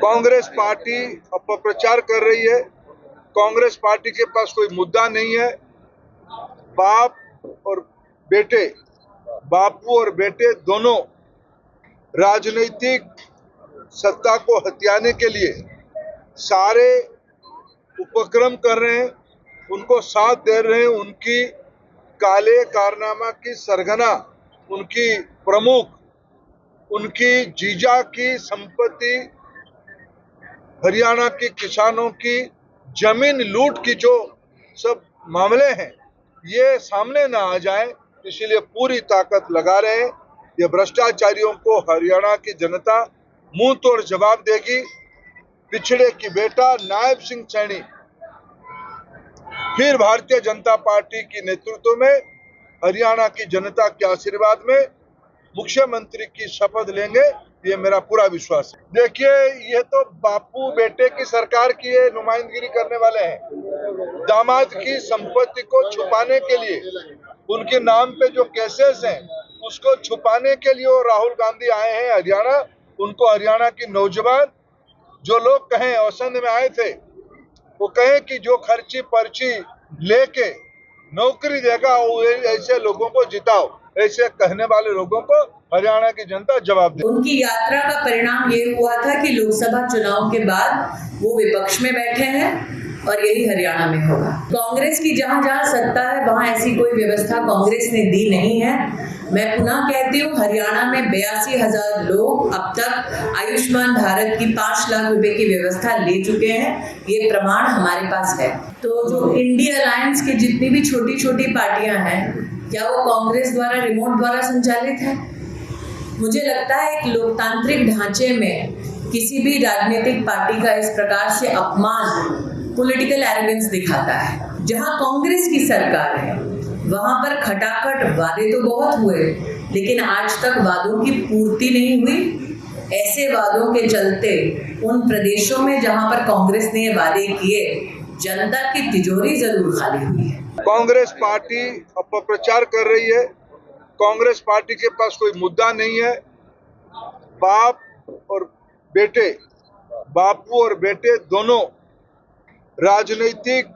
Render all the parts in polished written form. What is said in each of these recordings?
Congress party अपप्रचार कर रही है। कांग्रेस पार्टी के पास कोई मुद्दा नहीं है। बाप और बेटे, बापू और बेटे दोनों राजनीतिक सत्ता को हथियाने के लिए सारे उपक्रम कर रहे हैं, उनको साथ दे रहे हैं। उनकी काले कारनामा की सरगना उनकी प्रमुख, उनकी जीजा की संपत्ति, हरियाणा के किसानों की जमीन लूट की जो सब मामले हैं, ये सामने ना आ जाए, इसीलिए पूरी ताकत लगा रहे हैं। ये भ्रष्टाचारियों को हरियाणा की जनता मुंह तोड़ जवाब देगी। पिछड़े की बेटा नायब सिंह सैनी फिर भारतीय जनता पार्टी की नेतृत्व में हरियाणा की जनता के आशीर्वाद में मुख्यमंत्री की शपथ लेंगे, ये मेरा पूरा विश्वास है। देखिए, ये तो बापू बेटे की सरकार की ये नुमाइंदगिरी करने वाले हैं। दामाद की संपत्ति को छुपाने के लिए, उनके नाम पे जो केसेस हैं उसको छुपाने के लिए वो राहुल गांधी आए हैं हरियाणा। उनको हरियाणा की नौजवान जो लोग कहें औसंध में आए थे, वो कहें कि जो खर्ची पर्ची लेके नौकरी देगा वो ऐसे लोगों को जिताओ, ऐसे कहने वाले लोगों को हरियाणा की जनता जवाब दे। उनकी यात्रा का परिणाम ये हुआ था कि लोकसभा चुनाव के बाद वो विपक्ष में बैठे हैं और यही हरियाणा में होगा। कांग्रेस की जहां जहां सत्ता है वहां ऐसी कोई व्यवस्था कांग्रेस ने दी नहीं है। मैं पुनः कहती हूँ, हरियाणा में 82,000 लोग अब तक आयुष्मान भारत की 5 लाख रुपए की व्यवस्था ले चुके हैं। ये प्रमाण हमारे पास है। तो जो इंडिया अलायंस की जितनी भी छोटी छोटी पार्टियां हैं, क्या वो कांग्रेस द्वारा रिमोट द्वारा संचालित है? मुझे लगता है एक लोकतांत्रिक ढांचे में किसी भी राजनीतिक पार्टी का इस प्रकार से अपमान पॉलिटिकल एरोगेंस दिखाता है। जहां कांग्रेस की सरकार है वहां पर खटाखट वादे तो बहुत हुए, लेकिन आज तक वादों की पूर्ति नहीं हुई। ऐसे वादों के चलते उन प्रदेशों में जहां पर कांग्रेस ने वादे किए, जनता की तिजोरी जरूर खाली हुई है। कांग्रेस पार्टी अपप्रचार कर रही है। कांग्रेस पार्टी के पास कोई मुद्दा नहीं है। बाप और बेटे, बापू और बेटे दोनों राजनीतिक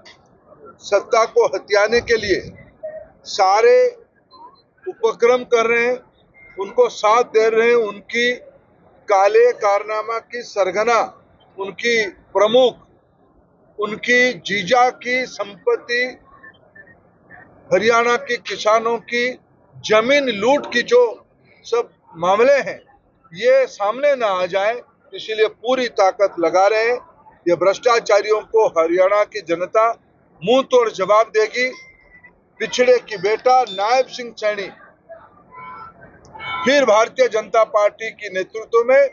सत्ता को हथियाने के लिए सारे उपक्रम कर रहे हैं, उनको साथ दे रहे हैं। उनकी काले कारनामा की सरगना उनकी प्रमुख, उनकी जीजा की संपत्ति, हरियाणा के किसानों की जमीन लूट की जो सब मामले हैं, ये सामने ना आ जाए, इसीलिए पूरी ताकत लगा रहे हैं। ये भ्रष्टाचारियों को हरियाणा की जनता मुंह तोड़ जवाब देगी। पिछड़े की बेटा नायब सिंह सैनी फिर भारतीय जनता पार्टी की नेतृत्व में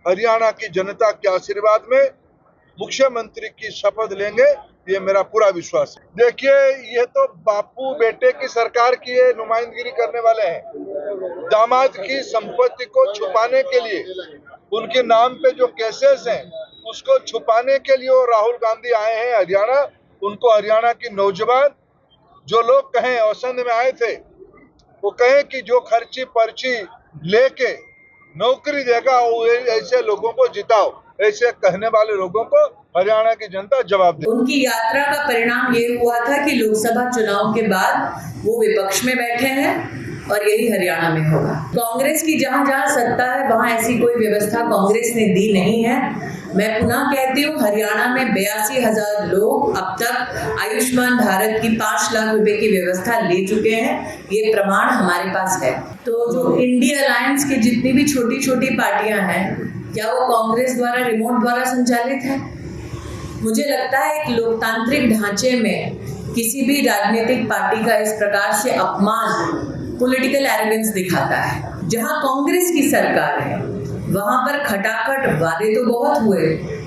हरियाणा की जनता के आशीर्वाद में मुख्यमंत्री की शपथ लेंगे, ये मेरा पूरा विश्वास है। देखिए, ये तो बापू बेटे की सरकार की ये नुमाइंदगिरी करने वाले हैं। दामाद की संपत्ति को छुपाने के लिए, उनके नाम पे जो केसेस हैं उसको छुपाने के लिए वो राहुल गांधी आए हैं हरियाणा। उनको हरियाणा की नौजवान जो लोग कहें औसंध में आए थे, वो कहें कि जो खर्ची पर्ची लेके नौकरी देगा वो ऐसे लोगों को जिताओ, ऐसे कहने वाले लोगों को हरियाणा की जनता जवाब दे। उनकी यात्रा का परिणाम ये हुआ था कि लोकसभा चुनाव के बाद वो विपक्ष में बैठे हैं और यही हरियाणा में होगा। कांग्रेस की जहां जहां सत्ता है वहां ऐसी कोई व्यवस्था कांग्रेस ने दी नहीं है। मैं पुनः कहती हूँ, हरियाणा में 82,000 लोग अब तक आयुष्मान भारत की 5 लाख रुपए की व्यवस्था ले चुके हैं। ये प्रमाण हमारे पास है। तो जो इंडिया अलायंस की जितनी भी छोटी छोटी पार्टियां हैं, क्या वो कांग्रेस द्वारा रिमोट द्वारा संचालित है? मुझे लगता है एक लोकतांत्रिक ढांचे में किसी भी राजनीतिक पार्टी का इस प्रकार से अपमान पॉलिटिकल एरोगेंस दिखाता है। जहां कांग्रेस की सरकार है वहां पर खटाखट वादे तो बहुत हुए,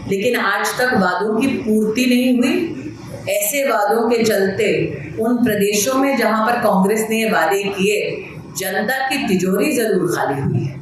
लेकिन आज तक वादों की पूर्ति नहीं हुई। ऐसे वादों के चलते उन प्रदेशों में जहां पर कांग्रेस ने वादे किए, जनता की तिजोरी जरूर खाली हुई है।